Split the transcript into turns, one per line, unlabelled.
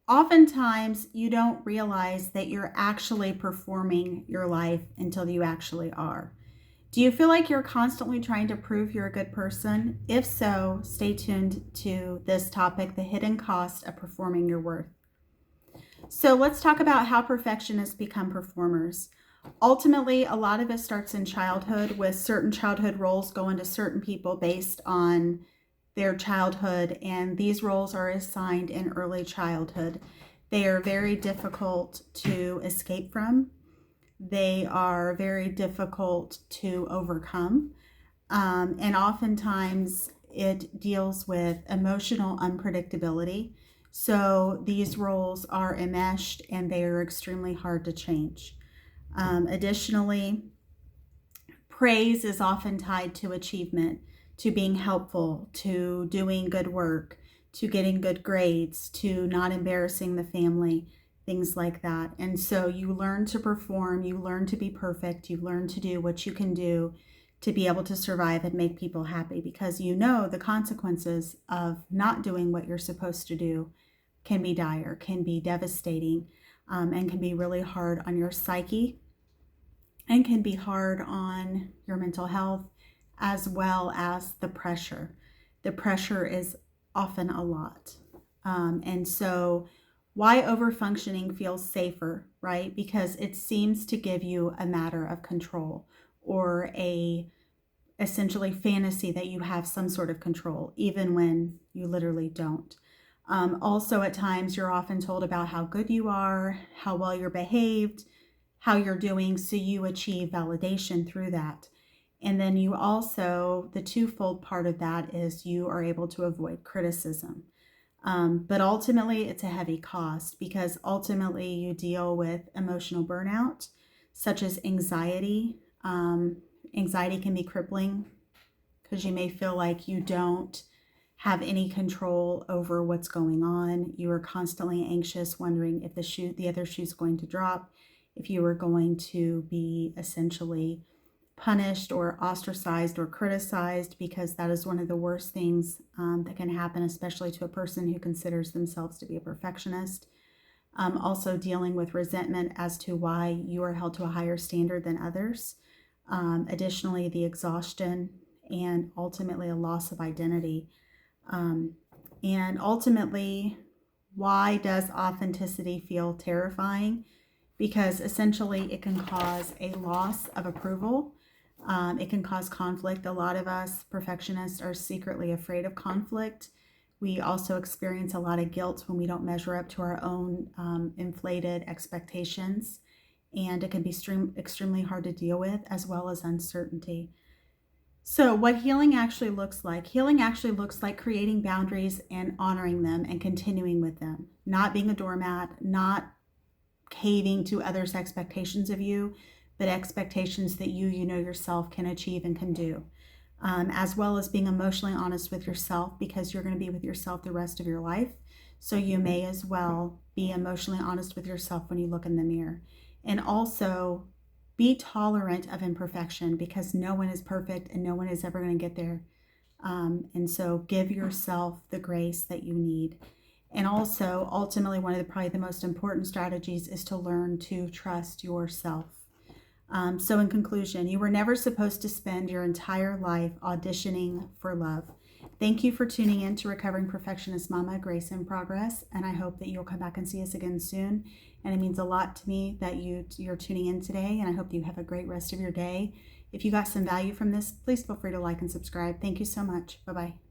Oftentimes, you don't realize that you're actually performing your life until you actually are. Do you feel like you're constantly trying to prove you're a good person? If so, stay tuned to this topic, the hidden cost of performing your worth. So, let's talk about how perfectionists become performers. Ultimately, a lot of it starts in childhood with certain childhood roles going to certain people based on their childhood, and these roles are assigned in early childhood. They are very difficult to escape from. They are very difficult to overcome. And oftentimes it deals with emotional unpredictability. So these roles are enmeshed and they are extremely hard to change. Additionally, praise is often tied to achievement, to being helpful, to doing good work, to getting good grades, to not embarrassing the family, things like that. And so you learn to perform, you learn to be perfect, you learn to do what you can do to be able to survive and make people happy, because you know the consequences of not doing what you're supposed to do can be dire, can be devastating, and can be really hard on your psyche and can be hard on your mental health, as well as the pressure. The pressure is often a lot. And so, why overfunctioning feels safer, right? Because it seems to give you a matter of control, or a essentially fantasy that you have some sort of control, even when you literally don't. Also, at times, you're often told about how good you are, how well you're behaved, how you're doing, so you achieve validation through that. And then you also, the twofold part of that is you are able to avoid criticism. But ultimately, it's a heavy cost, because ultimately you deal with emotional burnout, such as anxiety. Anxiety can be crippling because you may feel like you don't have any control over what's going on. You are constantly anxious, wondering if the other shoe is going to drop, if you are going to be essentially punished or ostracized or criticized, because that is one of the worst things that can happen, especially to a person who considers themselves to be a perfectionist. Also dealing with resentment as to why you are held to a higher standard than others. Additionally, the exhaustion and ultimately a loss of identity. And ultimately, why does authenticity feel terrifying? Because essentially it can cause a loss of approval. It can cause conflict. A lot of us perfectionists are secretly afraid of conflict. We also experience a lot of guilt when we don't measure up to our own inflated expectations. And it can be extremely hard to deal with, as well as uncertainty. So, what healing actually looks like creating boundaries and honoring them and continuing with them, not being a doormat, not caving to others' expectations of you, but expectations that you know yourself can achieve and can do. As well as being emotionally honest with yourself, because you're going to be with yourself the rest of your life. So you may as well be emotionally honest with yourself when you look in the mirror. And also be tolerant of imperfection, because no one is perfect and no one is ever going to get there. And so give yourself the grace that you need. And also, ultimately, one of probably the most important strategies is to learn to trust yourself. So in conclusion, you were never supposed to spend your entire life auditioning for love. Thank you for tuning in to Recovering Perfectionist Mama, Grace in Progress, and I hope that you'll come back and see us again soon. And it means a lot to me that you're tuning in today, and I hope you have a great rest of your day. If you got some value from this, please feel free to like and subscribe. Thank you so much. Bye-bye.